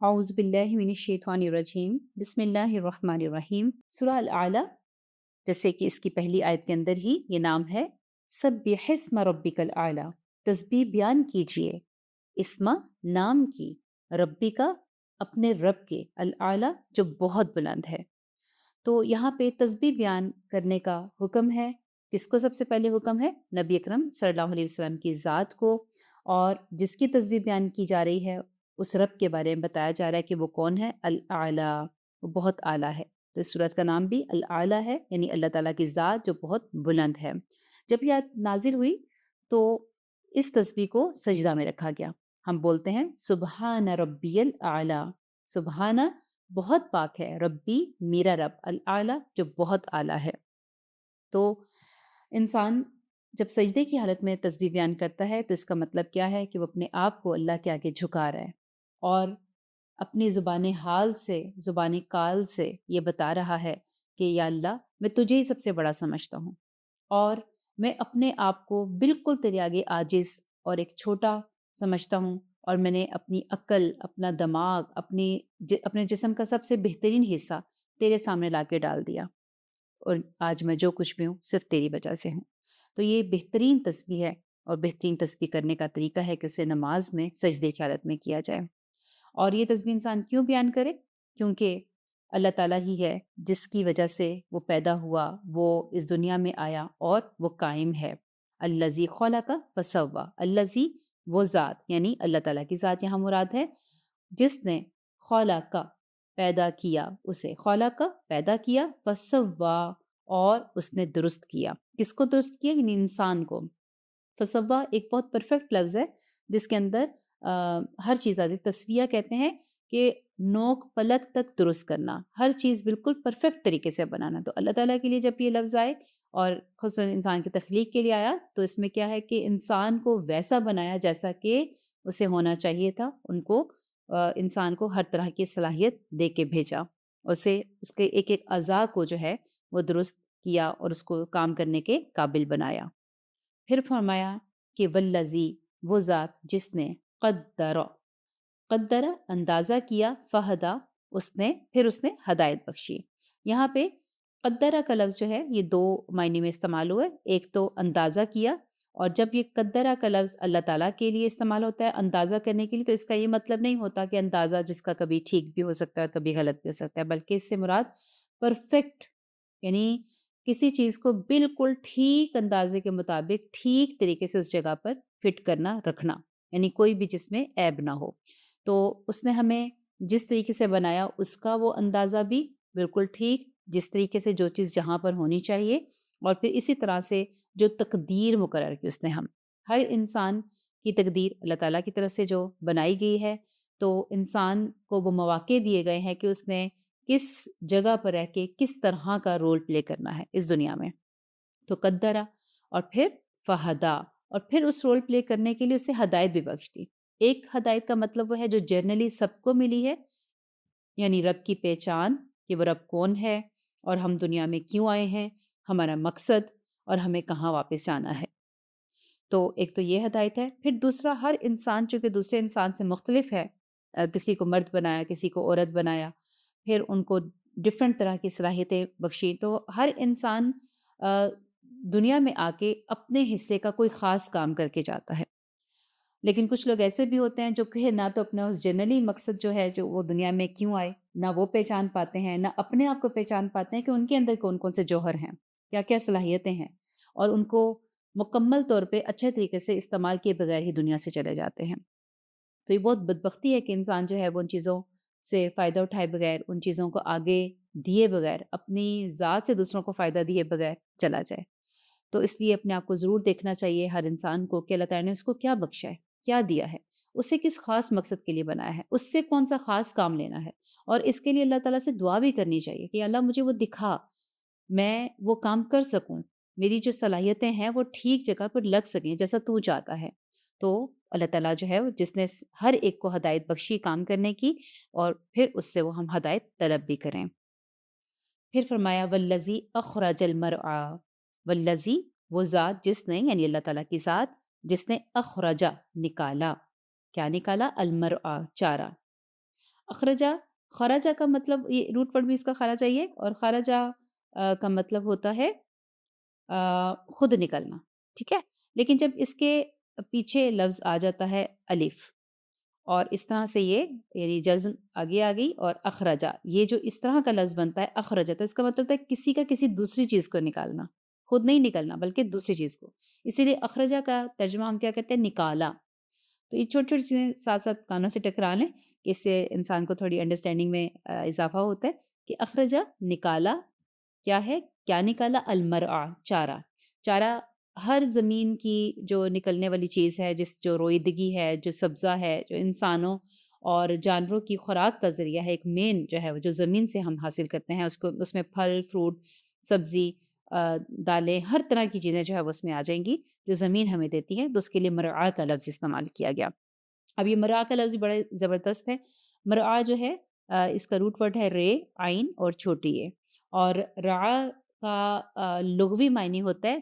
اعوذ باللہ من الشیطان الرجیم بسم اللہ الرحمن الرحیم۔ سورہ الاعلیٰ، جیسے کہ اس کی پہلی آیت کے اندر ہی یہ نام ہے، سبح اسم ربک الاعلیٰ، تسبیح بیان کیجئے اسم نام کی، ربی کا اپنے رب کے، الاعلیٰ جو بہت بلند ہے۔ تو یہاں پہ تسبیح بیان کرنے کا حکم ہے۔ کس کو سب سے پہلے حکم ہے؟ نبی اکرم صلی اللہ علیہ وسلم کی ذات کو، اور جس کی تسبیح بیان کی جا رہی ہے اس رب کے بارے میں بتایا جا رہا ہے کہ وہ کون ہے، الاعلیٰ، وہ بہت اعلیٰ ہے۔ تو اس صورت کا نام بھی الاعلیٰ ہے، یعنی اللہ تعالیٰ کی ذات جو بہت بلند ہے۔ جب یہ آیت نازل ہوئی تو اس تسبیح کو سجدہ میں رکھا گیا۔ ہم بولتے ہیں سبحان ربی الاعلیٰ، سبحانہ بہت پاک ہے، ربی میرا رب، الاعلیٰ جو بہت اعلیٰ ہے۔ تو انسان جب سجدے کی حالت میں تسبیح بیان کرتا ہے تو اس کا مطلب کیا ہے کہ وہ اپنے آپ کو اللہ کے آگے جھکا رہا ہے، اور اپنی زبان حال سے، زبان قال سے یہ بتا رہا ہے کہ یا اللہ، میں تجھے ہی سب سے بڑا سمجھتا ہوں، اور میں اپنے آپ کو بالکل تیرے آگے عاجز اور ایک چھوٹا سمجھتا ہوں، اور میں نے اپنی عقل، اپنا دماغ، اپنے جسم کا سب سے بہترین حصہ تیرے سامنے لا کے ڈال دیا، اور آج میں جو کچھ بھی ہوں صرف تیری وجہ سے ہوں۔ تو یہ بہترین تسبیح ہے، اور بہترین تسبیح کرنے کا طریقہ ہے کہ اسے نماز میں سجدے کی حالت میں کیا جائے۔ اور یہ تسبیح انسان کیوں بیان کرے؟ کیونکہ اللہ تعالیٰ ہی ہے جس کی وجہ سے وہ پیدا ہوا، وہ اس دنیا میں آیا، اور وہ قائم ہے۔ الذی خلق فسوی، الذی وہ ذات، یعنی اللہ تعالیٰ کی ذات یہاں مراد ہے، جس نے خلق پیدا کیا، اسے خلق پیدا کیا، فسوی اور اس نے درست کیا۔ کس کو درست کیا؟ یعنی انسان کو۔ فسوی ایک بہت پرفیکٹ لفظ ہے جس کے اندر ہر چیز آتی ہے۔ تسویہ کہتے ہیں کہ نوک پلک تک درست کرنا، ہر چیز بالکل پرفیکٹ طریقے سے بنانا۔ تو اللہ تعالیٰ کے لیے جب یہ لفظ آئے اور خصوصاً انسان کی تخلیق کے لیے آیا، تو اس میں کیا ہے کہ انسان کو ویسا بنایا جیسا کہ اسے ہونا چاہیے تھا۔ ان کو انسان کو ہر طرح کی صلاحیت دے کے بھیجا، اسے اس کے ایک ایک اعضاء کو جو ہے وہ درست کیا اور اس کو کام کرنے کے قابل بنایا۔ پھر فرمایا کہ والذی وہ ذات جس نے قدر، قدر اندازہ کیا، فہدا پھر اس نے ہدایت بخشی۔ یہاں پہ قدرہ کا لفظ جو ہے یہ دو معنی میں استعمال ہوا ہے۔ ایک تو اندازہ کیا، اور جب یہ قدرہ کا لفظ اللہ تعالیٰ کے لیے استعمال ہوتا ہے اندازہ کرنے کے لیے، تو اس کا یہ مطلب نہیں ہوتا کہ اندازہ جس کا کبھی ٹھیک بھی ہو سکتا ہے کبھی غلط بھی ہو سکتا ہے، بلکہ اس سے مراد پرفیکٹ، یعنی کسی چیز کو بالکل ٹھیک اندازے کے مطابق ٹھیک طریقے سے اس جگہ پر فٹ کرنا، رکھنا، یعنی کوئی بھی جس میں عیب نہ ہو۔ تو اس نے ہمیں جس طریقے سے بنایا اس کا وہ اندازہ بھی بالکل ٹھیک، جس طریقے سے جو چیز جہاں پر ہونی چاہیے، اور پھر اسی طرح سے جو تقدیر مقرر کی اس نے، ہر انسان کی تقدیر اللہ تعالیٰ کی طرف سے جو بنائی گئی ہے، تو انسان کو وہ مواقع دیے گئے ہیں کہ اس نے کس جگہ پر رہ کے کس طرح کا رول پلے کرنا ہے اس دنیا میں۔ تو قدرہ، اور پھر فہدا، اور پھر اس رول پلے کرنے کے لیے اسے ہدایت بھی بخش دی۔ ایک ہدایت کا مطلب وہ ہے جو جنرلی سب کو ملی ہے، یعنی رب کی پہچان، کہ وہ رب کون ہے، اور ہم دنیا میں کیوں آئے ہیں، ہمارا مقصد، اور ہمیں کہاں واپس جانا ہے۔ تو ایک تو یہ ہدایت ہے۔ پھر دوسرا، ہر انسان چونکہ دوسرے انسان سے مختلف ہے، کسی کو مرد بنایا، کسی کو عورت بنایا، پھر ان کو ڈفرینٹ طرح کی صلاحیتیں بخشی، تو ہر انسان دنیا میں آ کے اپنے حصے کا کوئی خاص کام کر کے جاتا ہے۔ لیکن کچھ لوگ ایسے بھی ہوتے ہیں جو کہ نہ تو اپنا اس جنرلی مقصد جو ہے، جو وہ دنیا میں کیوں آئے، نہ وہ پہچان پاتے ہیں، نہ اپنے آپ کو پہچان پاتے ہیں کہ ان کے اندر کون کون سے جوہر ہیں، کیا کیا صلاحیتیں ہیں، اور ان کو مکمل طور پہ اچھے طریقے سے استعمال کیے بغیر ہی دنیا سے چلے جاتے ہیں۔ تو یہ بہت بدبختی ہے کہ انسان جو ہے وہ ان چیزوں سے فائدہ اٹھائے بغیر، ان چیزوں کو آگے دیے بغیر، اپنی ذات سے دوسروں کو فائدہ دیے بغیر چلا جائے۔ تو اس لیے اپنے آپ کو ضرور دیکھنا چاہیے ہر انسان کو کہ اللہ تعالیٰ نے اس کو کیا بخشا ہے، کیا دیا ہے، اسے کس خاص مقصد کے لیے بنایا ہے، اس سے کون سا خاص کام لینا ہے، اور اس کے لیے اللہ تعالیٰ سے دعا بھی کرنی چاہیے کہ اللہ مجھے وہ دکھا، میں وہ کام کر سکوں، میری جو صلاحیتیں ہیں وہ ٹھیک جگہ پر لگ سکیں جیسا تو چاہتا ہے۔ تو اللہ تعالیٰ جو ہے جس نے ہر ایک کو ہدایت بخشی کام کرنے کی، اور پھر اس سے وہ ہم ہدایت طلب بھی کریں۔ پھر فرمایا والذی اخرج المرعی، والذی وہ ذات جس نے، یعنی اللہ تعالیٰ کی ذات جس نے اخرجا نکالا، کیا نکالا؟ المرعی چارہ۔ اخرجا، خرجا کا مطلب یہ روٹ ورڈ بھی اس کا خرجا ہی ہے، اور خرجا کا مطلب ہوتا ہے خود نکلنا، ٹھیک ہے؟ لیکن جب اس کے پیچھے لفظ آ جاتا ہے الف، اور اس طرح سے یہ یعنی جزم آگے آ گئی، اور اخرجا یہ جو اس طرح کا لفظ بنتا ہے اخرجا، تو اس کا مطلب ہے کسی کا کسی دوسری چیز کو نکالنا، خود نہیں نکلنا بلکہ دوسری چیز کو، اسی لیے اخرجا کا ترجمہ ہم کیا کہتے ہیں؟ نکالا۔ تو یہ چھوٹی چھوٹی چیزیں ساتھ ساتھ کانوں سے ٹکرا لیں کہ اس سے انسان کو تھوڑی انڈرسٹینڈنگ میں اضافہ ہوتا ہے کہ اخرجا نکالا کیا ہے؟ کیا نکالا؟ المرعا چارہ، چارہ ہر زمین کی جو نکلنے والی چیز ہے، جس جو روئیدگی ہے، جو سبزہ ہے، جو انسانوں اور جانوروں کی خوراک کا ذریعہ ہے، ایک مین جو ہے وہ جو زمین سے ہم حاصل کرتے ہیں، اس کو اس میں پھل فروٹ سبزی دالیں ہر طرح کی چیزیں جو ہے وہ اس میں آ جائیں گی جو زمین ہمیں دیتی ہے، تو اس کے لیے مرعا کا لفظ استعمال کیا گیا۔ اب یہ مرعا کا لفظ بھی بڑے زبردست ہے۔ مرعا جو ہے اس کا روٹ ورڈ ہے رے، عین اور چھوٹی اے، اور رعا کا لغوی معنی ہوتا ہے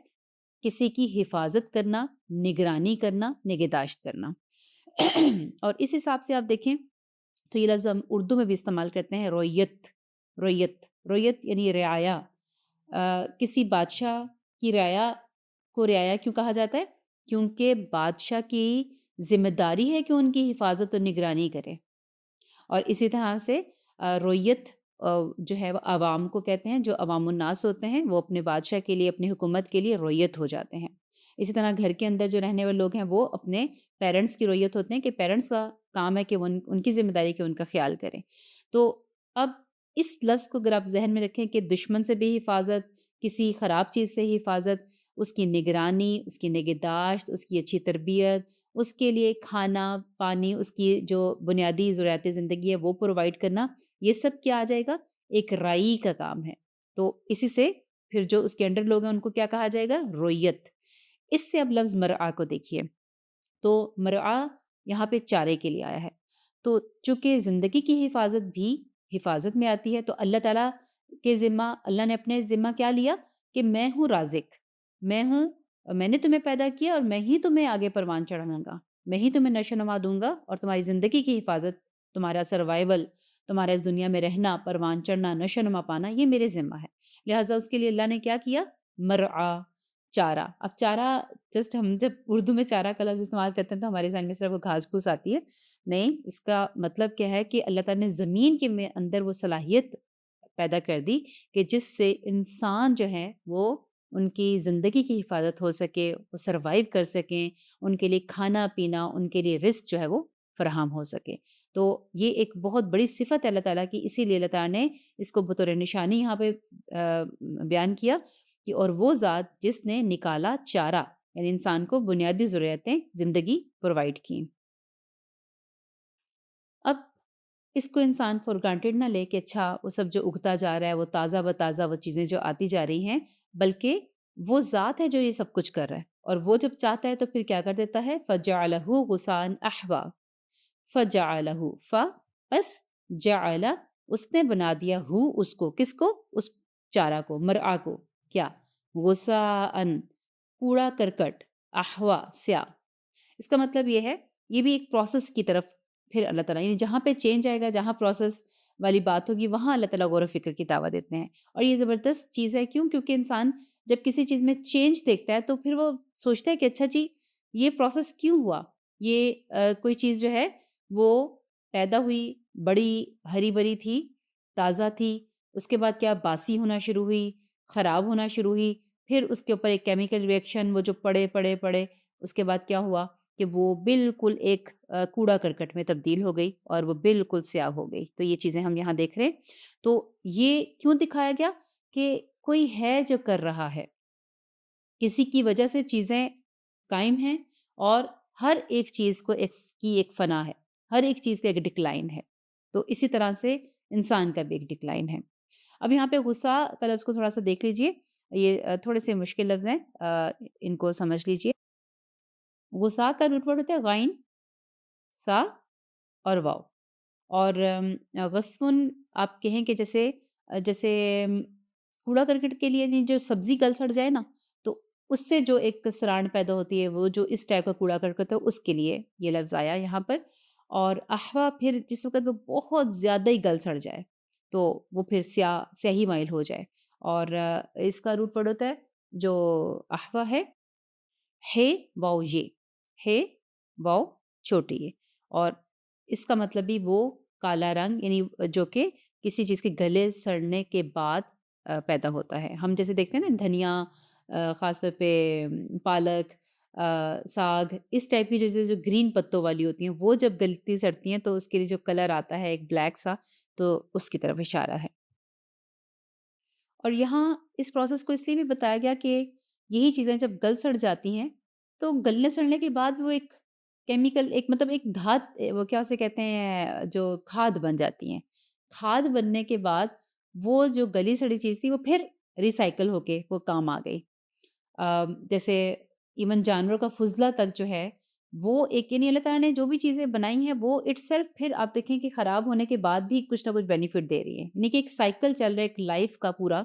کسی کی حفاظت کرنا، نگرانی کرنا، نگہداشت کرنا۔ اور اس حساب سے آپ دیکھیں تو یہ لفظ ہم اردو میں بھی استعمال کرتے ہیں، رویت، رویت، رویت یعنی رعایا۔ کسی بادشاہ کی رعایا کو رعایا کیوں کہا جاتا ہے؟ کیونکہ بادشاہ کی ذمہ داری ہے کہ ان کی حفاظت اور نگرانی کرے، اور اسی طرح سے رویت جو ہے وہ عوام کو کہتے ہیں، جو عوام الناس ہوتے ہیں وہ اپنے بادشاہ کے لیے، اپنی حکومت کے لیے رویت ہو جاتے ہیں۔ اسی طرح گھر کے اندر جو رہنے والے لوگ ہیں وہ اپنے پیرنٹس کی رویت ہوتے ہیں کہ پیرنٹس کا کام ہے کہ وہ ان کی ذمہ داری کہ ان کا خیال کریں۔ تو اب اس لفظ کو اگر آپ ذہن میں رکھیں کہ دشمن سے بھی حفاظت، کسی خراب چیز سے حفاظت، اس کی نگرانی، اس کی نگہداشت، اس کی اچھی تربیت، اس کے لیے کھانا پانی، اس کی جو بنیادی ضروریات زندگی ہے وہ پرووائڈ کرنا، یہ سب کیا آ جائے گا؟ ایک رائی کا کام ہے۔ تو اسی سے پھر جو اس کے انڈر لوگ ہیں ان کو کیا کہا جائے گا؟ رویت۔ اس سے اب لفظ مرعا کو دیکھیے، تو مرعا یہاں پہ چارے کے لیے آیا ہے۔ تو چونکہ زندگی کی حفاظت بھی حفاظت میں آتی ہے، تو اللہ تعالیٰ کے ذمہ، اللہ نے اپنے ذمہ کیا لیا کہ میں ہوں رازق، میں ہوں، میں نے تمہیں پیدا کیا اور میں ہی تمہیں آگے پروان چڑھاؤں گا، میں ہی تمہیں نشو و نما دوں گا، اور تمہاری زندگی کی حفاظت، تمہارا سروائیول، تمہارا اس دنیا میں رہنا، پروان چڑھنا، نشو و نما پانا، یہ میرے ذمہ ہے۔ لہٰذا اس کے لیے اللہ نے کیا کیا؟ مرعا، چارہ۔ اب چارہ جسٹ ہم جب اردو میں چارہ کا لفظ استعمال کرتے ہیں تو ہمارے ذہن میں صرف وہ گھاس پھوس آتی ہے، نہیں، اس کا مطلب کیا ہے کہ اللہ تعالیٰ نے زمین کے میں اندر وہ صلاحیت پیدا کر دی کہ جس سے انسان جو ہے وہ ان کی زندگی کی حفاظت ہو سکے، وہ سروائیو کر سکیں، ان کے لیے کھانا پینا، ان کے لیے رزق جو ہے وہ فراہم ہو سکے۔ تو یہ ایک بہت بڑی صفت ہے اللہ تعالیٰ کی، اسی لیے اللہ تعالیٰ نے اس کو بطور نشانی یہاں پہ بیان کیا کہ اور وہ ذات جس نے نکالا چارہ، یعنی انسان کو بنیادی ضرورتیں زندگی پرووائڈ کی۔ اب اس کو انسان فور گرانٹیڈ نہ لے کہ اچھا وہ سب جو اگتا جا رہا ہے وہ تازہ بتازہ وہ چیزیں جو آتی جا رہی ہیں، بلکہ وہ ذات ہے جو یہ سب کچھ کر رہا ہے، اور وہ جب چاہتا ہے تو پھر کیا کر دیتا ہے؟ فَجَعَلَهُ غُثَاءً أَحْوَىٰ، فَجَعَلَهُ بس جعل، اس نے بنا دیا ہو اس کو، کس کو؟ اس چارہ کو، مرعا کو، کیا؟ غُثَاءً کوڑا کرکٹ، احوا سیاہ۔ اس کا مطلب یہ ہے، یہ بھی ایک پروسیس کی طرف پھر اللہ تعالیٰ، یعنی جہاں پہ چینج آئے گا، جہاں پروسیس والی بات ہوگی، وہاں اللہ تعالیٰ غور و فکر کی دعوت دیتے ہیں۔ اور یہ زبردست چیز ہے، کیوں؟ کیونکہ انسان جب کسی چیز میں چینج دیکھتا ہے تو پھر وہ سوچتا ہے کہ اچھا جی یہ پروسیس کیوں ہوا؟ یہ کوئی چیز جو ہے وہ پیدا ہوئی، بڑی ہری بھری تھی، تازہ تھی، اس کے بعد کیا باسی ہونا شروع ہوئی، خراب ہونا شروع ہوئی، پھر اس کے اوپر ایک کیمیکل ریئیکشن وہ جو پڑے پڑے پڑے، اس کے بعد کیا ہوا کہ وہ بالکل ایک کوڑا کرکٹ میں تبدیل ہو گئی اور وہ بالکل سیاہ ہو گئی۔ تو یہ چیزیں ہم یہاں دیکھ رہے ہیں۔ تو یہ کیوں دکھایا گیا؟ کہ کوئی ہے جو کر رہا ہے، کسی کی وجہ سے چیزیں قائم ہیں، اور ہر ایک چیز کو ایک فنا ہے، ہر ایک چیز کا ایک ڈکلائن ہے۔ تو اسی طرح سے انسان کا بھی ایک ڈکلائن ہے۔ اب یہاں پہ غصہ کا لفظ کو تھوڑا سا دیکھ لیجئے، یہ تھوڑے سے مشکل لفظ ہیں، ان کو سمجھ لیجئے۔ غصہ کا روٹ ورڈ ہوتا ہے غائن، سا اور واو، اور غصفن آپ کہیں کہ جیسے جیسے کوڑا کرکٹ کے لیے نہیں، جو سبزی گل سڑ جائے نا، تو اس سے جو ایک سران پیدا ہوتی ہے، وہ جو اس ٹائپ کا کوڑا کرکٹ ہے اس کے لیے یہ لفظ آیا یہاں پر۔ اور احوا پھر جس وقت وہ بہت زیادہ ہی گل سڑ جائے تو وہ پھر سیاہی مائل ہو جائے، اور اس کا روٹ ورڈ ہوتا ہے جو احوا ہے واؤ یہ، ہے واؤ چھوٹی یہ، اور اس کا مطلب بھی وہ کالا رنگ، یعنی جو کہ کسی چیز کے گلے سڑنے کے بعد پیدا ہوتا ہے۔ ہم جیسے دیکھتے ہیں نا دھنیا، خاص طور پہ پالک، ساگ، اس ٹائپ کی چیزیں جو گرین پتوں والی ہوتی ہیں وہ جب گلتی سڑتی ہیں تو اس کے لیے جو کلر آتا ہے ایک بلیک سا، تو اس کی طرف اشارہ ہے۔ اور یہاں اس پروسیس کو اس لیے بھی بتایا گیا کہ یہی چیزیں جب گل سڑ جاتی ہیں تو گلنے سڑنے کے بعد وہ ایک کیمیکل، ایک مطلب ایک دھات، وہ کیا اسے کہتے ہیں، جو کھاد بن جاتی ہیں۔ کھاد بننے کے بعد وہ جو گلی سڑی چیز تھی وہ پھر ریسائیکل ہو کے وہ کام آ گئی۔ جیسے ایون جانوروں کا فضلہ تک جو ہے وہ ایک، یعنی اللہ تعالیٰ نے جو بھی چیزیں بنائی ہیں وہ اٹ سیلف پھر آپ دیکھیں کہ خراب ہونے کے بعد بھی کچھ نہ کچھ بینیفٹ دے رہی ہے، یعنی کہ ایک سائیکل چل رہا ہے ایک لائف کا پورا۔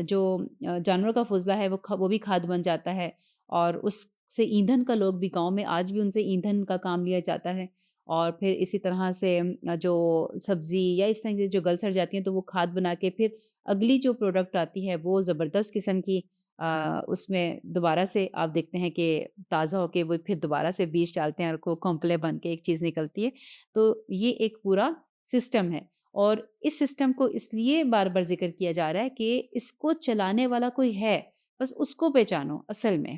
جو جانوروں کا فضلہ ہے وہ بھی کھاد بن جاتا ہے، اور اس سے ایندھن کا، لوگ بھی گاؤں میں آج بھی ان سے ایندھن کا کام لیا جاتا ہے، اور پھر اسی طرح سے جو سبزی یا اس طرح کی جو گل سڑ جاتی ہیں تو وہ کھاد بنا کے پھر اگلی جو پروڈکٹ آتی ہے وہ زبردست قسم کی، اس میں دوبارہ سے آپ دیکھتے ہیں کہ تازہ ہو کے وہ پھر دوبارہ سے بیج ڈالتے ہیں اور کو کھوپلے بن کے ایک چیز نکلتی ہے۔ تو یہ ایک پورا سسٹم ہے، اور اس سسٹم کو اس لیے بار بار ذکر کیا جا رہا ہے کہ اس کو چلانے والا کوئی ہے، بس اس کو پہچانو، اصل میں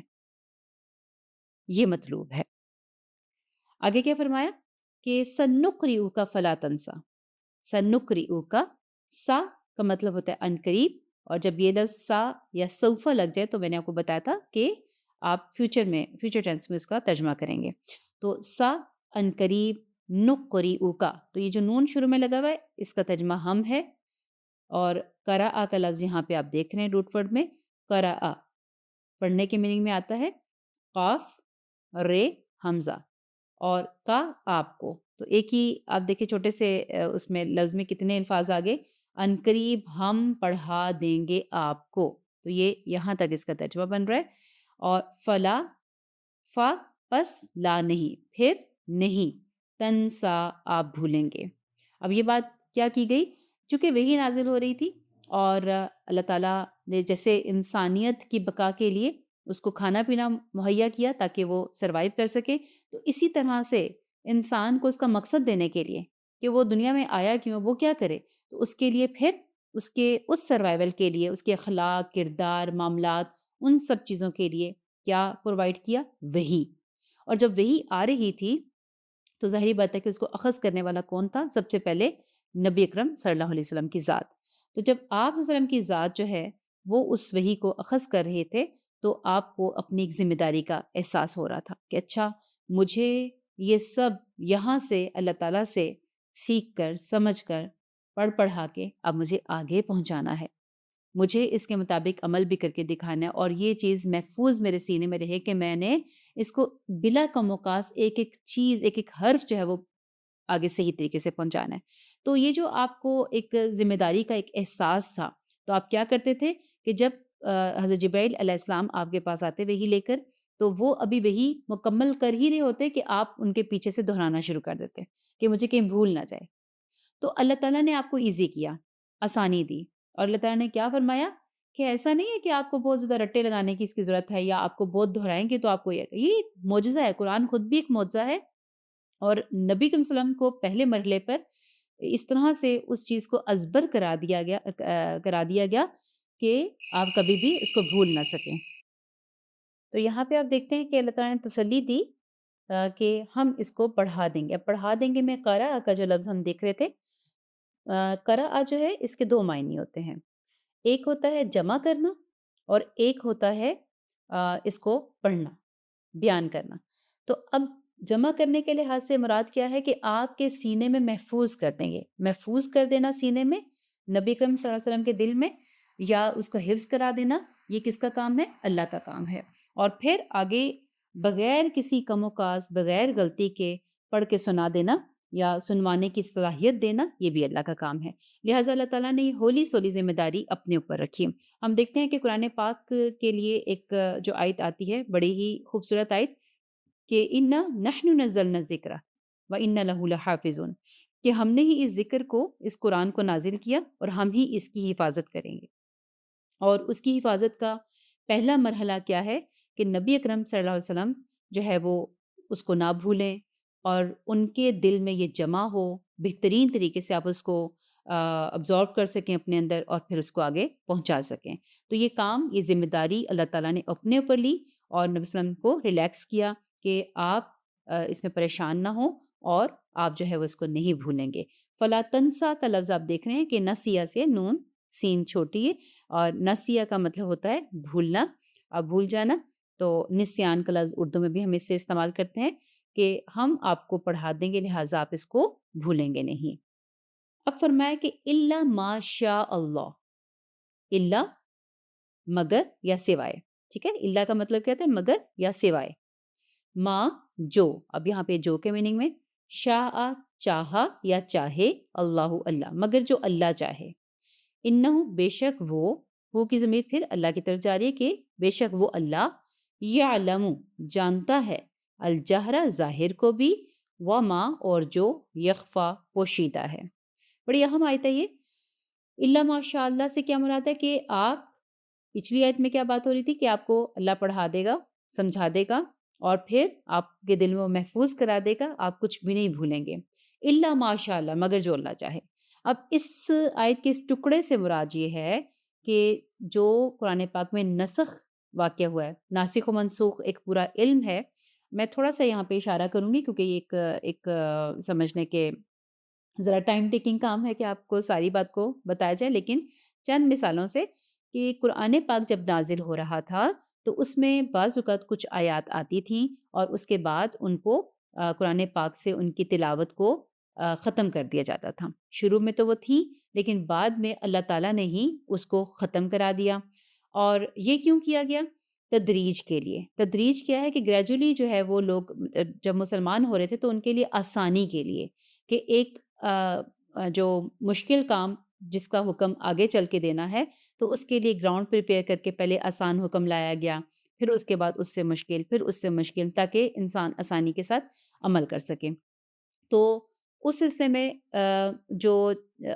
یہ مطلوب ہے۔ آگے کیا فرمایا کہ سنقرئک فلا تنسا، سنقرئک، سا کا مطلب ہوتا ہے ان قریب، اور جب یہ لفظ سا یا سوفا لگ جائے تو میں نے آپ کو بتایا تھا کہ آپ فیوچر ٹینس میں اس کا ترجمہ کریں گے۔ تو سا ان قریب، نقرئک، تو یہ جو نون شروع میں لگا ہوا ہے اس کا ترجمہ ہم ہے، اور قرأ کا لفظ یہاں پہ آپ دیکھ رہے ہیں روٹ ورڈ میں، قرأ پڑھنے کے میننگ میں آتا ہے، قاف رے حمزہ، اور کا آپ کو، تو ایک ہی آپ دیکھیں چھوٹے سے اس میں لفظ میں کتنے الفاظ آگے، عنقریب ہم پڑھا دیں گے آپ کو، تو یہ یہاں تک اس کا ترجمہ بن رہا ہے۔ اور فلا، فا پس لا نہیں، پھر نہیں، تنسا آپ بھولیں گے۔ اب یہ بات کیا کی گئی، چونکہ وہی نازل ہو رہی تھی، اور اللہ تعالیٰ نے جیسے انسانیت کی بقا کے لیے اس کو کھانا پینا مہیا کیا تاکہ وہ سروائیو کر سکے، تو اسی طرح سے انسان کو اس کا مقصد دینے کے لیے کہ وہ دنیا میں آیا کیوں، وہ کیا کرے، تو اس کے لیے پھر اس سروائیول کے لیے اس کے اخلاق، کردار، معاملات، ان سب چیزوں کے لیے کیا پرووائڈ کیا، وہی۔ اور جب وہی آ رہی تھی تو ظاہری بات ہے کہ اس کو اخذ کرنے والا کون تھا، سب سے پہلے نبی اکرم صلی اللہ علیہ وسلم کی ذات۔ تو جب آپ صلی اللہ علیہ وسلم کی ذات جو ہے وہ اس وحی کو اخذ کر رہے تھے تو آپ کو اپنی ایک ذمہ داری کا احساس ہو رہا تھا کہ اچھا، مجھے یہ سب یہاں سے اللہ تعالیٰ سے سیکھ کر، سمجھ کر، پڑھا کے اب مجھے آگے پہنچانا ہے، مجھے اس کے مطابق عمل بھی کر کے دکھانا ہے، اور یہ چیز محفوظ میرے سینے میں رہے کہ میں نے اس کو بلا کم اوقات ایک ایک چیز، ایک ایک حرف جو ہے وہ آگے صحیح طریقے سے پہنچانا ہے۔ تو یہ جو آپ کو ایک ذمہ داری کا ایک احساس تھا، تو آپ کیا کرتے تھے کہ جب حضرت جبرائیل علیہ السلام آپ کے پاس آتے وہی لے کر، تو وہ ابھی وہی مکمل کر ہی رہے ہوتے کہ آپ ان کے پیچھے سے دہرانا شروع کر دیتے کہ مجھے کہیں بھول نہ جائے۔ تو اللہ تعالیٰ نے آپ کو ایزی کیا، آسانی دی، اور اللہ تعالیٰ نے کیا فرمایا کہ ایسا نہیں ہے کہ آپ کو بہت زیادہ رٹے لگانے کی اس کی ضرورت ہے، یا آپ کو بہت دہرائیں گے تو آپ کو یہ معجزہ ہے، قرآن خود بھی ایک معجزہ ہے، اور نبی صلی اللہ علیہ وسلم کو پہلے مرحلے پر اس طرح سے اس چیز کو ازبر کرا دیا گیا کہ آپ کبھی بھی اس کو بھول نہ سکیں۔ تو یہاں پہ آپ دیکھتے ہیں کہ اللہ تعالیٰ نے تسلی دی کہ ہم اس کو پڑھا دیں گے۔ اب پڑھا دیں گے میں قرأ کا جو لفظ ہم دیکھ رہے تھے، قرأ جو ہے اس کے دو معنی ہوتے ہیں، ایک ہوتا ہے جمع کرنا، اور ایک ہوتا ہے اس کو پڑھنا، بیان کرنا۔ تو اب جمع کرنے کے لحاظ سے مراد کیا ہے کہ آپ کے سینے میں محفوظ کر دیں گے، محفوظ کر دینا سینے میں نبی اکرم صلی اللہ علیہ وسلم کے دل میں، یا اس کو حفظ کرا دینا، یہ کس کا کام ہے؟ اللہ کا کام ہے۔ اور پھر آگے بغیر کسی کم و کاز، بغیر غلطی کے پڑھ کے سنا دینا یا سنوانے کی صلاحیت دینا، یہ بھی اللہ کا کام ہے۔ لہٰذا اللہ تعالیٰ نے یہ ہولی سولی ذمہ داری اپنے اوپر رکھی۔ ہم دیکھتے ہیں کہ قرآن پاک کے لیے ایک جو آیت آتی ہے، بڑی ہی خوبصورت آیت، کہ اِنَّا نَحْنُ نَزَّلْنَا الذِّکْرَ، وَإِنَّ لَهُ لَحَافِظُونَ، کہ ہم نے ہی اس ذکر کو، اس قرآن کو نازل کیا اور ہم ہی اس کی حفاظت کریں گے۔ اور اس کی حفاظت کا پہلا مرحلہ کیا ہے کہ نبی اکرم صلی اللہ علیہ وسلم جو ہے وہ اس کو نہ بھولیں اور ان کے دل میں یہ جمع ہو، بہترین طریقے سے آپ اس کو ابزارو کر سکیں اپنے اندر اور پھر اس کو آگے پہنچا سکیں۔ تو یہ کام، یہ ذمہ داری اللہ تعالیٰ نے اپنے اوپر لی اور نبی صلی اللہ علیہ وسلم کو ریلیکس کیا کہ آپ اس میں پریشان نہ ہوں اور آپ جو ہے وہ اس کو نہیں بھولیں گے۔ فلا تنسا کا لفظ آپ دیکھ رہے ہیں کہ نسیہ سے نون سین چھوٹی ہے اور نسیہ کا مطلب ہوتا ہے بھولنا، اب بھول جانا۔ تو نسیان کا لفظ اردو میں بھی ہم اس سے استعمال کرتے ہیں کہ ہم آپ کو پڑھا دیں گے لہٰذا آپ اس کو بھولیں گے نہیں۔ اب فرمایا کہ الا ما شاء اللہ، الا مگر یا سوائے، ٹھیک ہے، الا کا مطلب کیا ہوتا ہے؟ مگر یا سوائے۔ ما جو، اب یہاں پہ جو کے میننگ میں شاء چاہا یا چاہے، اللہ اللہ مگر جو اللہ چاہے، انہو بے شک وہ کی ضمیر پھر اللہ کی طرف جا رہی ہے کہ بے شک وہ اللہ یعلم جانتا ہے الجہرہ ظاہر کو بھی، وما اور جو یخفا پوشیدہ ہے۔ بڑی اہم آیت ہے یہ۔ اللہ ماشاء اللہ سے کیا مراد ہے کہ آپ، پچھلی آیت میں کیا بات ہو رہی تھی کہ آپ کو اللہ پڑھا دے گا، سمجھا دے گا اور پھر آپ کے دل میں وہ محفوظ کرا دے گا، آپ کچھ بھی نہیں بھولیں گے۔ اللہ ماشاء اللہ مگر جو اللہ چاہے۔ اب اس آیت کے اس ٹکڑے سے مراد یہ ہے کہ جو قرآن پاک میں نسخ واقع ہوا ہے، ناسخ و منسوخ ایک پورا علم ہے۔ میں تھوڑا سا یہاں پہ اشارہ کروں گی کیونکہ یہ ایک سمجھنے کے ذرا ٹائم ٹیکنگ کام ہے کہ آپ کو ساری بات کو بتایا جائے، لیکن چند مثالوں سے کہ قرآن پاک جب نازل ہو رہا تھا تو اس میں بعض اوقات کچھ آیات آتی تھیں اور اس کے بعد ان کو قرآن پاک سے ان کی تلاوت کو ختم کر دیا جاتا تھا۔ شروع میں تو وہ تھی لیکن بعد میں اللہ تعالیٰ نے ہی اس کو ختم کرا دیا۔ اور یہ کیوں کیا گیا؟ تدریج کے لیے۔ تدریج کیا ہے کہ گریجولی جو ہے وہ لوگ جب مسلمان ہو رہے تھے تو ان کے لیے آسانی کے لیے کہ ایک جو مشکل کام جس کا حکم آگے چل کے دینا ہے تو اس کے لیے گراؤنڈ پریپیئر کر کے پہلے آسان حکم لایا گیا، پھر اس کے بعد اس سے مشکل، پھر اس سے مشکل، تاکہ انسان آسانی کے ساتھ عمل کر سکے۔ تو اس سلسلے میں جو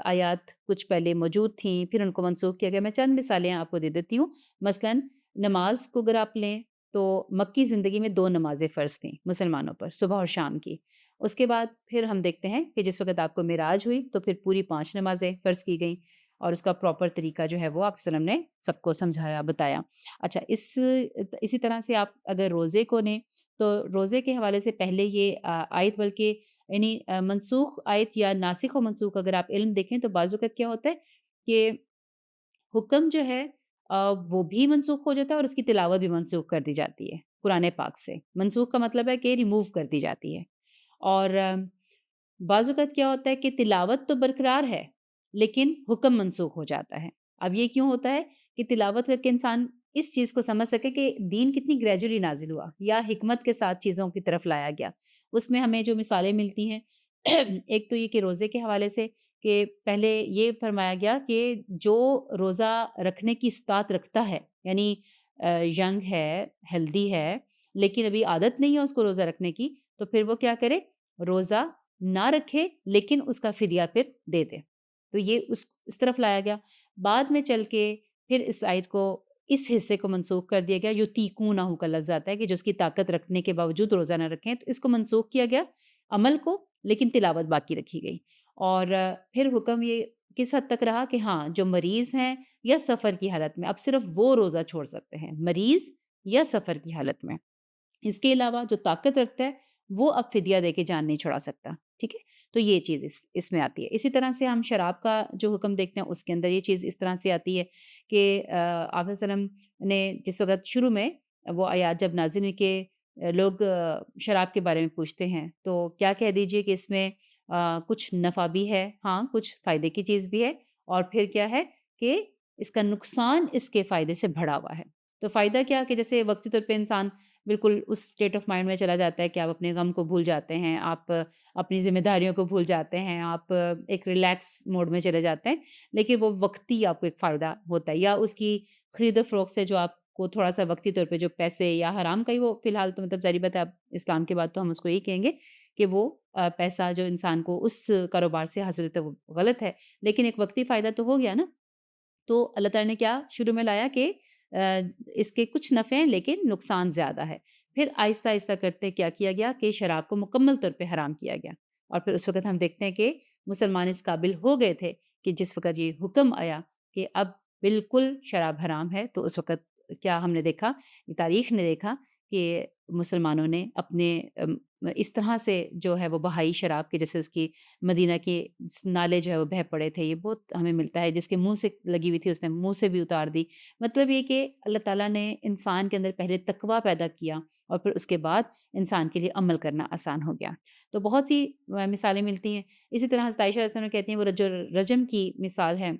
آیات کچھ پہلے موجود تھیں پھر ان کو منسوخ کیا گیا۔ میں چند مثالیں آپ کو دے دیتی ہوں۔ مثلاً نماز کو اگر آپ لیں تو مکی زندگی میں 2 نمازیں فرض تھیں مسلمانوں پر، صبح اور شام کی۔ اس کے بعد پھر ہم دیکھتے ہیں کہ جس وقت آپ کو معراج ہوئی تو پھر پوری 5 نمازیں فرض کی گئیں اور اس کا پراپر طریقہ جو ہے وہ آپ وسلم نے سب کو سمجھایا، بتایا۔ اچھا، اسی طرح سے آپ اگر روزے کو لیں تو روزے کے حوالے سے پہلے یہ آیت، بلکہ یعنی منسوخ آیت یا ناسخ و منسوخ اگر آپ علم دیکھیں تو بعض اوقات کیا ہوتا ہے کہ حکم جو ہے وہ بھی منسوخ ہو جاتا ہے اور اس کی تلاوت بھی منسوخ کر دی جاتی ہے قرآن پاک سے۔ منسوخ کا مطلب ہے کہ ریموو کر دی جاتی ہے۔ اور بعض اوقات کیا ہوتا ہے کہ تلاوت تو برقرار ہے لیکن حکم منسوخ ہو جاتا ہے۔ اب یہ کیوں ہوتا ہے کہ تلاوت کر کے انسان اس چیز کو سمجھ سکے کہ دین کتنی گریجولی نازل ہوا یا حکمت کے ساتھ چیزوں کی طرف لایا گیا۔ اس میں ہمیں جو مثالیں ملتی ہیں ایک تو یہ کہ روزے کے حوالے سے کہ پہلے یہ فرمایا گیا کہ جو روزہ رکھنے کی استطاعت رکھتا ہے، یعنی ینگ ہے، ہیلدی ہے لیکن ابھی عادت نہیں ہے اس کو روزہ رکھنے کی، تو پھر وہ کیا کرے؟ روزہ نہ رکھے لیکن اس کا فدیہ پھر دے دے۔ تو یہ اس طرف لایا گیا۔ بعد میں چل کے پھر اس آیت کو، اس حصے کو منسوخ کر دیا گیا۔ یطیقونہ کا لفظ آتا ہے کہ جو اس کی طاقت رکھنے کے باوجود روزہ نہ رکھیں، تو اس کو منسوخ کیا گیا عمل کو، لیکن تلاوت باقی رکھی گئی۔ اور پھر حکم یہ کس حد تک رہا کہ ہاں جو مریض ہیں یا سفر کی حالت میں اب صرف وہ روزہ چھوڑ سکتے ہیں، مریض یا سفر کی حالت میں۔ اس کے علاوہ جو طاقت رکھتا ہے وہ اب فدیہ دے کے جان نہیں چھڑا سکتا، ٹھیک ہے؟ تو یہ چیز اس میں آتی ہے۔ اسی طرح سے ہم شراب کا جو حکم دیکھتے ہیں اس کے اندر یہ چیز اس طرح سے آتی ہے کہ آپ علیہ وسلم نے جس وقت شروع میں وہ آیات جب نازل ہوئی کہ لوگ شراب کے بارے میں پوچھتے ہیں تو کیا کہہ دیجئے کہ اس میں کچھ نفع بھی ہے، ہاں کچھ فائدے کی چیز بھی ہے، اور پھر کیا ہے کہ اس کا نقصان اس کے فائدے سے بڑھا ہوا ہے۔ تو فائدہ کیا کہ جیسے وقتی طور پہ انسان بالکل اس اسٹیٹ آف مائنڈ میں چلا جاتا ہے کہ آپ اپنے غم کو بھول جاتے ہیں، آپ اپنی ذمہ داریوں کو بھول جاتے ہیں، آپ ایک ریلیکس موڈ میں چلے جاتے ہیں، لیکن وہ وقتی آپ کو ایک فائدہ ہوتا ہے، یا اس کی خرید و فروخت سے جو آپ کو تھوڑا-سا وقتی طور پہ جو پیسے یا حرام کا ہی وہ فی الحال تو مطلب ظاہری بات ہے اب اسلام کے بعد تو ہم اس کو یہی کہیں گے کہ وہ پیسہ جو انسان کو اس کاروبار سے حاصل ہوتا ہے وہ غلط ہے، لیکن ایک وقتی فائدہ تو ہو گیا نا۔ تو اللہ تعالیٰ نے کیا شروع میں لایا کہ اس کے کچھ نفع ہیں لیکن نقصان زیادہ ہے۔ پھر آہستہ آہستہ کرتے کیا کیا گیا کہ شراب کو مکمل طور پہ حرام کیا گیا، اور پھر اس وقت ہم دیکھتے ہیں کہ مسلمان اس قابل ہو گئے تھے کہ جس وقت یہ حکم آیا کہ اب بالکل شراب حرام ہے، تو اس وقت کیا ہم نے دیکھا، تاریخ نے دیکھا کہ مسلمانوں نے اپنے اس طرح سے جو ہے وہ بہائی شراب کے، جیسے اس کی مدینہ کے نالے جو ہے وہ بہہ پڑے تھے، یہ بہت ہمیں ملتا ہے، جس کے منہ سے لگی ہوئی تھی اس نے منہ سے بھی اتار دی۔ مطلب یہ کہ اللہ تعالیٰ نے انسان کے اندر پہلے تقویٰ پیدا کیا اور پھر اس کے بعد انسان کے لیے عمل کرنا آسان ہو گیا۔ تو بہت سی مثالیں ملتی ہیں۔ اسی طرح حضرت عائشہ رضی اللہ عنہا کہتی ہیں وہ جو رجم کی مثال ہے،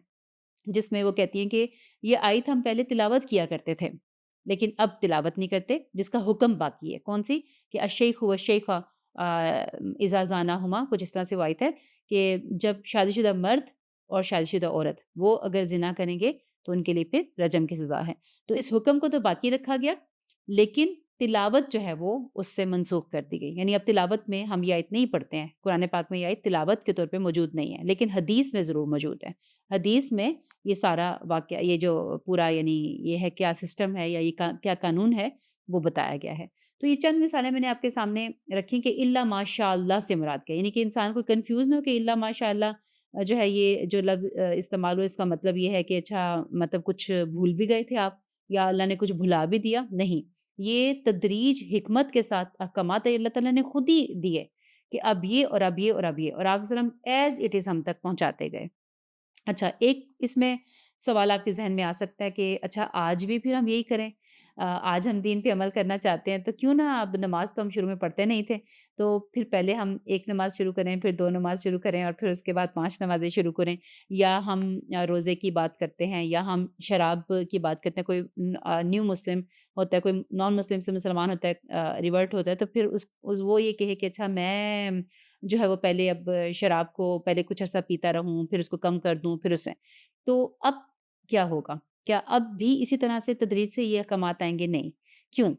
جس میں وہ کہتی ہیں کہ یہ آیت ہم پہلے تلاوت کیا کرتے تھے لیکن اب تلاوت نہیں کرتے، جس کا حکم باقی ہے۔ کون سی؟ کہ الشیخ والشیخہ اذا زاناہما، کچھ اس طرح سے وہ آیت ہے کہ جب شادی شدہ مرد اور شادی شدہ عورت وہ اگر زنا کریں گے تو ان کے لیے پھر رجم کی سزا ہے۔ تو اس حکم کو تو باقی رکھا گیا، لیکن تلاوت جو ہے وہ اس سے منسوخ کر دی گئی، یعنی اب تلاوت میں ہم یہ آیت نہیں پڑھتے ہیں، قرآن پاک میں یہ آیت تلاوت کے طور پہ موجود نہیں ہے، لیکن حدیث میں ضرور موجود ہے۔ حدیث میں یہ سارا واقعہ، یہ جو پورا یعنی یہ ہے کیا سسٹم ہے یا یہ کیا قانون ہے وہ بتایا گیا ہے۔ تو یہ چند مثالیں میں نے آپ کے سامنے رکھی کہ الا ماشاء اللہ سے مراد کیا، یعنی کہ انسان کو کنفیوز نہ ہو کہ الا ماشاء اللہ جو ہے یہ جو لفظ استعمال ہو، اس کا مطلب یہ ہے کہ اچھا مطلب کچھ بھول بھی گئے تھے آپ یا اللہ نے کچھ بھلا بھی دیا، نہیں، یہ تدریج حکمت کے ساتھ احکامات اللہ تعالیٰ نے خود ہی دیے کہ اب یہ اور اب یہ اور اب یہ، اور آپ وسلم ایز اٹ از ہم تک پہنچاتے گئے۔ اچھا، ایک اس میں سوال آپ کے ذہن میں آ سکتا ہے کہ اچھا آج بھی پھر ہم یہی کریں، آج ہم دین پہ عمل کرنا چاہتے ہیں تو کیوں نہ، اب نماز تو ہم شروع میں پڑھتے نہیں تھے، تو پھر پہلے ہم ایک نماز شروع کریں، پھر دو نماز شروع کریں، اور پھر اس کے بعد 5 نمازیں شروع کریں، یا ہم روزے کی بات کرتے ہیں، یا ہم شراب کی بات کرتے ہیں، کوئی نیو مسلم ہوتا ہے، کوئی نان مسلم سے مسلمان ہوتا ہے، ریورٹ ہوتا ہے، تو پھر وہ یہ کہے کہ اچھا میں جو ہے وہ پہلے اب شراب کو پہلے کچھ عرصہ پیتا رہوں، پھر اس کو کم کر دوں، پھر اسے، تو اب کیا ہوگا؟ کیا اب بھی اسی طرح سے تدریج سے یہ احکامات آئیں گے؟ نہیں۔ کیوں؟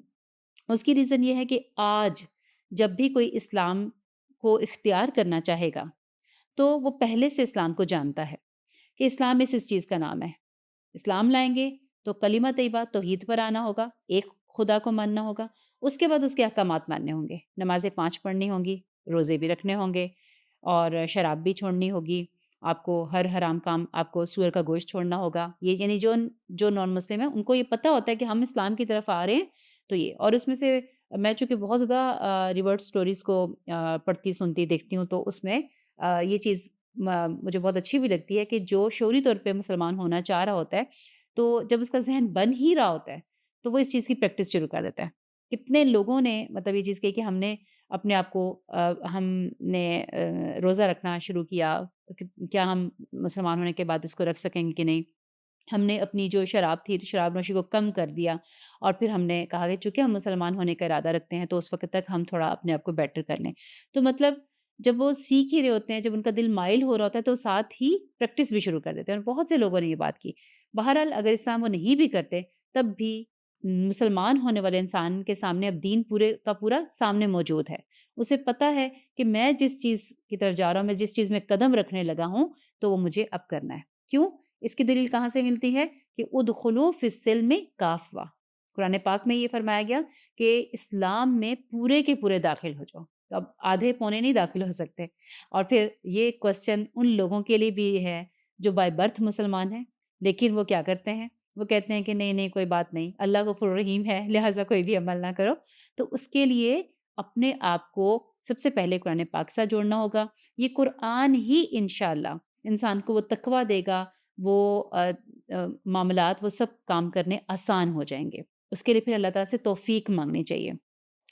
اس کی ریزن یہ ہے کہ آج جب بھی کوئی اسلام کو اختیار کرنا چاہے گا تو وہ پہلے سے اسلام کو جانتا ہے کہ اسلام اس چیز کا نام ہے۔ اسلام لائیں گے تو کلمہ طیبہ توحید پر آنا ہوگا، ایک خدا کو ماننا ہوگا، اس کے بعد اس کے احکامات ماننے ہوں گے، نمازیں 5 پڑھنی ہوں گی، روزے بھی رکھنے ہوں گے، اور شراب بھی چھوڑنی ہوگی، آپ کو ہر حرام کام، آپ کو سور کا گوشت چھوڑنا ہوگا۔ یہ یعنی جو نان مسلم ہیں ان کو یہ پتہ ہوتا ہے کہ ہم اسلام کی طرف آ رہے ہیں، تو یہ، اور اس میں سے میں چونکہ بہت زیادہ ریورٹ سٹوریز کو پڑھتی سنتی دیکھتی ہوں، تو اس میں یہ چیز مجھے بہت اچھی بھی لگتی ہے کہ جو شعوری طور پہ مسلمان ہونا چاہ رہا ہوتا ہے، تو جب اس کا ذہن بن ہی رہا ہوتا ہے تو وہ اس چیز کی پریکٹس شروع کر دیتا ہے۔ کتنے لوگوں نے مطلب یہ چیز کہی کہ ہم نے اپنے آپ کو ہم نے روزہ رکھنا شروع کیا، کیا ہم مسلمان ہونے کے بعد اس کو رکھ سکیں گے کہ نہیں؟ ہم نے اپنی جو شراب تھی، شراب نوشی کو کم کر دیا، اور پھر ہم نے کہا کہ چونکہ ہم مسلمان ہونے کا ارادہ رکھتے ہیں تو اس وقت تک ہم تھوڑا اپنے آپ کو بیٹر کر لیں۔ تو مطلب جب وہ سیکھ ہی رہے ہوتے ہیں، جب ان کا دل مائل ہو رہا ہوتا ہے تو ساتھ ہی پریکٹس بھی شروع کر دیتے ہیں، اور بہت سے لوگوں نے یہ بات کی۔ بہرحال اگر اسلام وہ نہیں بھی کرتے تب بھی مسلمان ہونے والے انسان کے سامنے اب دین پورے کا پورا سامنے موجود ہے۔ اسے پتہ ہے کہ میں جس چیز کی طرف جا رہا ہوں، میں جس چیز میں قدم رکھنے لگا ہوں، تو وہ مجھے اب کرنا ہے۔ کیوں؟ اس کی دلیل کہاں سے ملتی ہے کہ ادخلوا فی السلم کافہ، قرآن پاک میں یہ فرمایا گیا کہ اسلام میں پورے کے پورے داخل ہو جاؤ۔ تو اب آدھے پونے نہیں داخل ہو سکتے، اور پھر یہ کوسچن ان لوگوں کے لیے بھی ہے جو بائی برتھ مسلمان ہیں، لیکن وہ کیا کرتے ہیں، وہ کہتے ہیں کہ نہیں نہیں کوئی بات نہیں، اللہ غفور رحیم ہے، لہٰذا کوئی بھی عمل نہ کرو۔ تو اس کے لیے اپنے آپ کو سب سے پہلے قرآن پاک سے جوڑنا ہوگا۔ یہ قرآن ہی انشاءاللہ انسان کو وہ تقویٰ دے گا، وہ معاملات، وہ سب کام کرنے آسان ہو جائیں گے۔ اس کے لیے پھر اللہ تعالیٰ سے توفیق مانگنی چاہیے،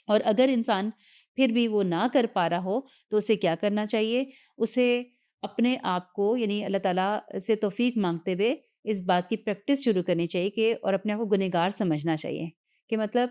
اور اگر انسان پھر بھی وہ نہ کر پا رہا ہو تو اسے کیا کرنا چاہیے؟ اسے اپنے آپ کو یعنی اللہ تعالیٰ سے توفیق مانگتے ہوئے اس بات کی پریکٹس شروع کرنی چاہیے کہ، اور اپنے آپ کو گنہگار سمجھنا چاہیے کہ مطلب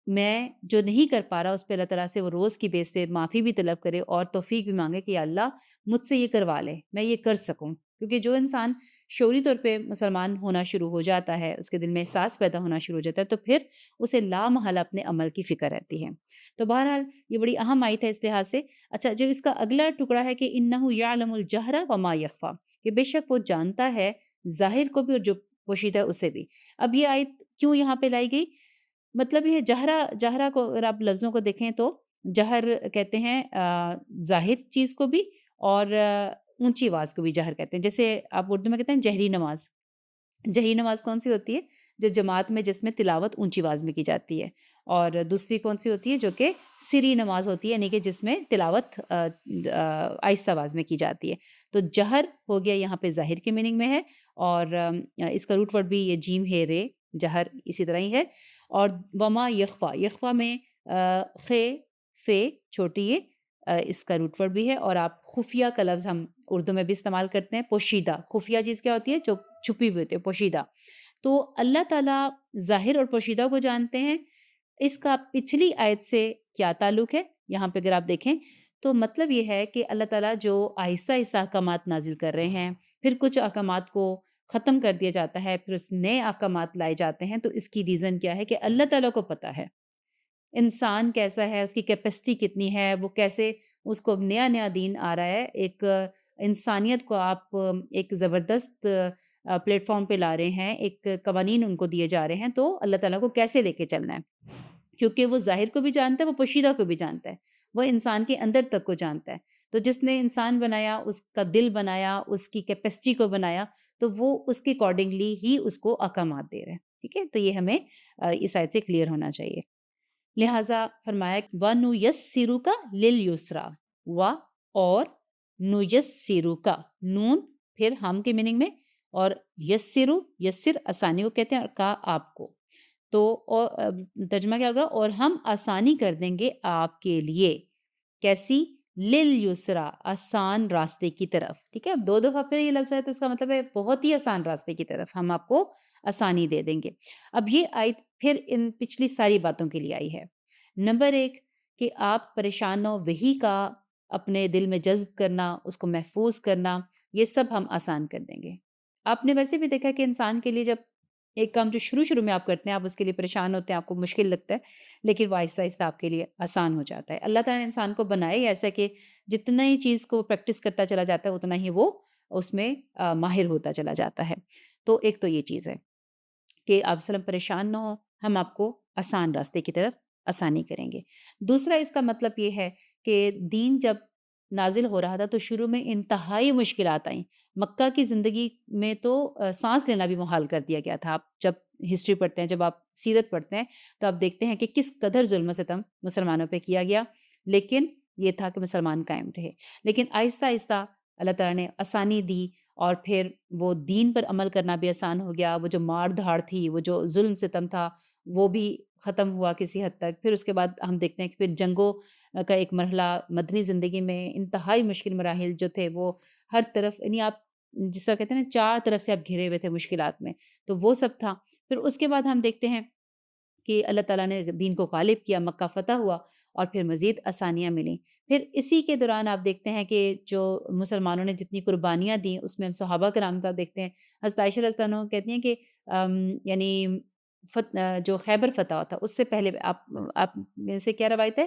میں جو نہیں کر پا رہا اس پہ اللہ تعالیٰ سے وہ روز کی بیس پہ معافی بھی طلب کرے اور توفیق بھی مانگے کہ یا اللہ مجھ سے یہ کروا لے، میں یہ کر سکوں۔ کیونکہ جو انسان شعوری طور پہ مسلمان ہونا شروع ہو جاتا ہے، اس کے دل میں احساس پیدا ہونا شروع ہو جاتا ہے، تو پھر اسے لامحالہ اپنے عمل کی فکر رہتی ہے۔ تو بہرحال یہ بڑی اہم آیت ہے اس لحاظ سے۔ اچھا، جو اس کا اگلا ٹکڑا ہے کہ اِنَّهُ يَعْلَمُ الْجَهْرَ وَمَا يَخْفَى، کہ بے شک وہ جانتا ہے ظاہر کو بھی اور جو پوشیدہ ہے اسے بھی۔ اب یہ آیت کیوں یہاں پہ لائی گئی؟ مطلب یہ جہرا جہرا کو اگر آپ لفظوں کو دیکھیں تو جہر کہتے ہیں ظاہر چیز کو بھی، اور اونچی آواز کو بھی جہر کہتے ہیں۔ جیسے آپ اردو میں کہتے ہیں جہری نماز۔ جہری نماز کون سی ہوتی ہے؟ جو جماعت میں جس میں تلاوت اونچی آواز میں کی جاتی ہے، اور دوسری کون سی ہوتی ہے جو کہ سری نماز ہوتی ہے، یعنی کہ جس میں تلاوت آہستہ آواز میں کی جاتی ہے۔ تو جہر ہو گیا یہاں پہ ظاہر کے میننگ میں ہے، اور اس کا روٹ ورڈ بھی یہ جیم ہے رے، جہر اسی طرح ہی ہے۔ اور وما یخفا، یخفا میں خے فے چھوٹی ہے، اس کا روٹ ورڈ بھی ہے، اور آپ خفیہ کا لفظ ہم اردو میں بھی استعمال کرتے ہیں، پوشیدہ۔ خفیہ چیز کیا ہوتی ہے؟ جو چھپی ہوئی ہوتی ہے، پوشیدہ۔ تو اللہ تعالیٰ ظاہر اور پوشیدہ کو جانتے ہیں۔ اس کا پچھلی آیت سے کیا تعلق ہے؟ یہاں پہ اگر آپ دیکھیں تو مطلب یہ ہے کہ اللہ تعالیٰ جو آہستہ آہستہ احکامات نازل کر رہے ہیں، پھر کچھ احکامات کو ختم کر دیا جاتا ہے، پھر اس نئے احکامات لائے جاتے ہیں، تو اس کی ریزن کیا ہے کہ اللہ تعالیٰ کو پتہ ہے انسان کیسا ہے، اس کی کیپیسٹی کتنی ہے، وہ کیسے اس کو نیا نیا دین آ رہا ہے، ایک انسانیت کو آپ ایک زبردست پلیٹ فارم پہ لا رہے ہیں، ایک قوانین ان کو دیے جا رہے ہیں، تو اللہ تعالیٰ کو کیسے لے کے چلنا ہے، کیونکہ وہ ظاہر کو بھی جانتا ہے، وہ پوشیدہ کو بھی جانتا ہے، وہ انسان کے اندر تک کو جانتا ہے۔ تو جس نے انسان بنایا، اس کا دل بنایا، اس کی کیپیسٹی کو بنایا، تو وہ اس کے اکارڈنگلی ہی اس کو احکامات دے رہے ہیں۔ ٹھیک ہے، تو یہ ہمیں اس آیت سے کلیئر ہونا چاہیے۔ لہٰذا فرمایا وَنُيَسِّرُكَ لِلْيُسْرَىٰ، و اور نُيَسِّرُكَ، نون پھر ہم کے میننگ میں، اور یسرو، یسر آسانی کو کہتے ہیں، اور کا آپ کو، تو اور ترجمہ کیا ہوگا؟ اور ہم آسانی کر دیں گے آپ کے لیے، کیسی؟ لِلْيُسْرَىٰ، آسان راستے کی طرف۔ ٹھیک ہے، اب دو دفعہ پھر یہ لفظ ہے تو اس کا مطلب ہے بہت ہی آسان راستے کی طرف ہم آپ کو آسانی دے دیں گے۔ اب یہ آیت پھر ان پچھلی ساری باتوں کے لیے آئی ہے۔ نمبر ایک کہ آپ پریشان ہو، وہی کا اپنے دل میں جذب کرنا، اس کو محفوظ کرنا، یہ سب ہم آسان کر دیں گے۔ آپ نے ویسے بھی دیکھا کہ انسان کے لیے جب ایک کام جو شروع میں آپ کرتے ہیں، آپ اس کے لیے پریشان ہوتے ہیں، آپ کو مشکل لگتا ہے، لیکن وہ آہستہ آہستہ آپ کے لیے آسان ہو جاتا ہے۔ اللہ تعالیٰ نے انسان کو بنایا ہی ایسا کہ جتنا ہی چیز کو پریکٹس کرتا چلا جاتا ہے، اتنا ہی وہ اس میں ماہر ہوتا چلا جاتا ہے۔ تو ایک تو یہ چیز ہے کہ آپ وسلم پریشان نہ ہو، ہم آپ کو آسان راستے کی طرف آسانی کریں گے۔ دوسرا اس کا مطلب یہ ہے کہ دین جب نازل ہو رہا تھا تو شروع میں انتہائی مشکلات آئیں۔ مکہ کی زندگی میں تو سانس لینا بھی محال کر دیا گیا تھا۔ آپ جب ہسٹری پڑھتے ہیں، جب آپ سیرت پڑھتے ہیں، تو آپ دیکھتے ہیں کہ کس قدر ظلم و ستم مسلمانوں پہ کیا گیا، لیکن یہ تھا کہ مسلمان قائم رہے۔ لیکن آہستہ آہستہ اللہ تعالیٰ نے آسانی دی، اور پھر وہ دین پر عمل کرنا بھی آسان ہو گیا۔ وہ جو مار دھاڑ تھی، وہ جو ظلم ستم تھا، وہ بھی ختم ہوا کسی حد تک۔ پھر اس کے بعد ہم دیکھتے ہیں کہ پھر جنگوں کا ایک مرحلہ، مدنی زندگی میں انتہائی مشکل مراحل جو تھے وہ ہر طرف، یعنی آپ جس کا کہتے ہیں نا چار طرف سے آپ گھرے ہوئے تھے مشکلات میں، تو وہ سب تھا۔ پھر اس کے بعد ہم دیکھتے ہیں کہ اللہ تعالیٰ نے دین کو غالب کیا، مکہ فتح ہوا، اور پھر مزید آسانیاں ملیں۔ پھر اسی کے دوران آپ دیکھتے ہیں کہ جو مسلمانوں نے جتنی قربانیاں دیں، اس میں ہم صحابہ کرام کا دیکھتے ہیں۔ حضرت عائشہ رضی اللہ عنہا کہتی ہیں کہ یعنی جو خیبر فتح تھا اس سے پہلے آپ میں سے کیا روایت ہے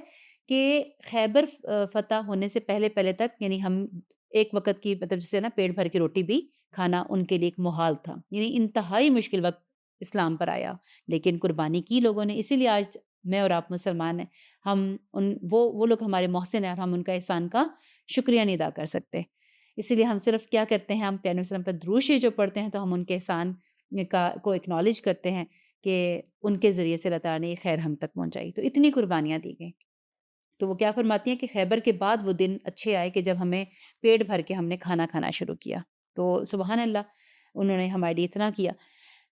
کہ خیبر فتح ہونے سے پہلے پہلے تک، یعنی ہم ایک وقت کی مطلب جسے نا پیٹ بھر کے روٹی بھی کھانا ان کے لیے ایک محال تھا، یعنی انتہائی مشکل وقت اسلام پر آیا، لیکن قربانی کی لوگوں نے۔ اسی لیے آج میں اور آپ مسلمان ہیں، ہم وہ لوگ ہمارے محسن ہیں، اور ہم ان کا احسان کا شکریہ نہیں ادا کر سکتے۔ اسی لیے ہم صرف کیا کرتے ہیں، ہم پیارے وسلم پر درود شریف جو پڑھتے ہیں، تو ہم ان کے احسان کو اکنالج کرتے ہیں کہ ان کے ذریعے سے اللہ تعالیٰ نے یہ خیر ہم تک پہنچائی۔ تو اتنی قربانیاں دی گئیں۔ تو وہ کیا فرماتی ہیں کہ خیبر کے بعد وہ دن اچھے آئے کہ جب ہمیں پیٹ بھر کے ہم نے کھانا کھانا شروع کیا۔ تو سبحان اللہ، انہوں نے ہمارے لیے اتنا کیا۔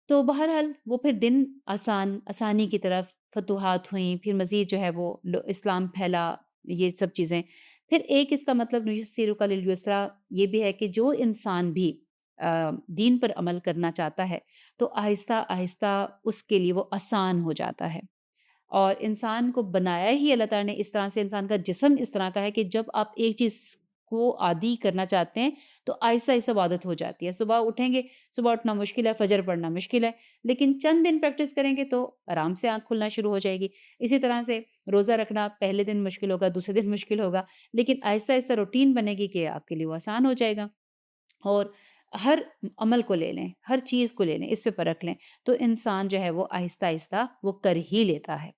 تو بہرحال وہ پھر دن آسانی کی طرف فتوحات ہوئیں، پھر مزید جو ہے وہ اسلام پھیلا، یہ سب چیزیں۔ پھر ایک اس کا مطلب نُیَسِّرُکَ لِلْیُسْرَىٰ یہ بھی ہے کہ جو انسان بھی دین پر عمل کرنا چاہتا ہے تو آہستہ آہستہ اس کے لیے وہ آسان ہو جاتا ہے۔ اور انسان کو بنایا ہی اللہ تعالیٰ نے اس طرح سے، انسان کا جسم اس طرح کا ہے کہ جب آپ ایک چیز کو عادی کرنا چاہتے ہیں تو آہستہ-آہستہ وہ عادت ہو جاتی ہے۔ صبح اٹھیں گے، صبح اٹھنا مشکل ہے، فجر پڑھنا مشکل ہے، لیکن چند دن پریکٹس کریں گے تو آرام سے آنکھ کھلنا شروع ہو جائے گی۔ اسی طرح سے روزہ رکھنا پہلے دن مشکل ہوگا، دوسرے دن مشکل ہوگا، لیکن آہستہ-آہستہ روٹین بنے گی کہ آپ کے لیے وہ آسان ہو جائے گا۔ اور ہر عمل کو لے لیں، ہر چیز کو لے لیں، اس پہ پرکھ لیں، تو انسان جو ہے وہ آہستہ-آہستہ وہ کر ہی لیتا ہے۔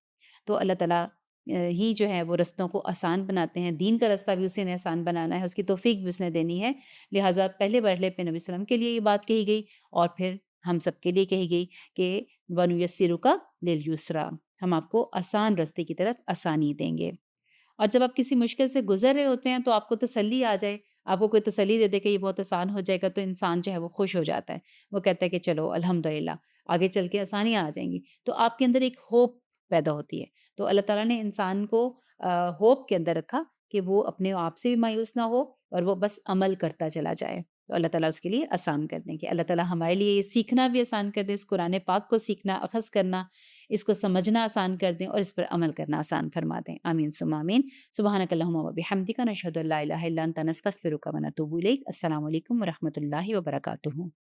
تو اللہ تعالیٰ ہی جو ہے وہ رستوں کو آسان بناتے ہیں، دین کا رستہ بھی اسی نے آسان بنانا ہے، اس کی توفیق بھی اس نے دینی ہے۔ لہٰذا پہلے مرحلے پہ نبی صلی اللہ علیہ وسلم کے لیے یہ بات کہی گئی اور پھر ہم سب کے لیے کہی گئی کہ وَنُيَسِّرُكَ لِلْيُسْرَىٰ، ہم آپ کو آسان رستے کی طرف آسانی دیں گے۔ اور جب آپ کسی مشکل سے گزر رہے ہوتے ہیں تو آپ کو تسلی آ جائے، آپ کو کوئی تسلی دے دے کہ یہ بہت آسان ہو جائے گا تو انسان جو ہے وہ خوش ہو جاتا ہے۔ وہ کہتا ہے کہ چلو الحمدللہ آگے چل کے آسانیاں آ جائیں گی۔ تو آپ کے اندر ایک ہوپ پیدا ہوتی ہے۔ تو اللہ تعالیٰ نے انسان کو ہوپ کے اندر رکھا کہ وہ اپنے آپ سے بھی مایوس نہ ہو اور وہ بس عمل کرتا چلا جائے۔ تو اللہ تعالیٰ اس کے لیے آسان کر دیں کہ اللہ تعالیٰ ہمارے لیے یہ سیکھنا بھی آسان کر دیں، اس قرآن پاک کو سیکھنا، اخذ کرنا، اس کو سمجھنا آسان کر دیں اور اس پر عمل کرنا آسان فرما دیں۔ آمین ثم آمین۔ سبحانک اللہم و بحمدک نشہد ان لا الہ الا انت نستغفرک و نتوب الیک۔ السلام علیکم و رحمۃ اللہ وبرکاتہ۔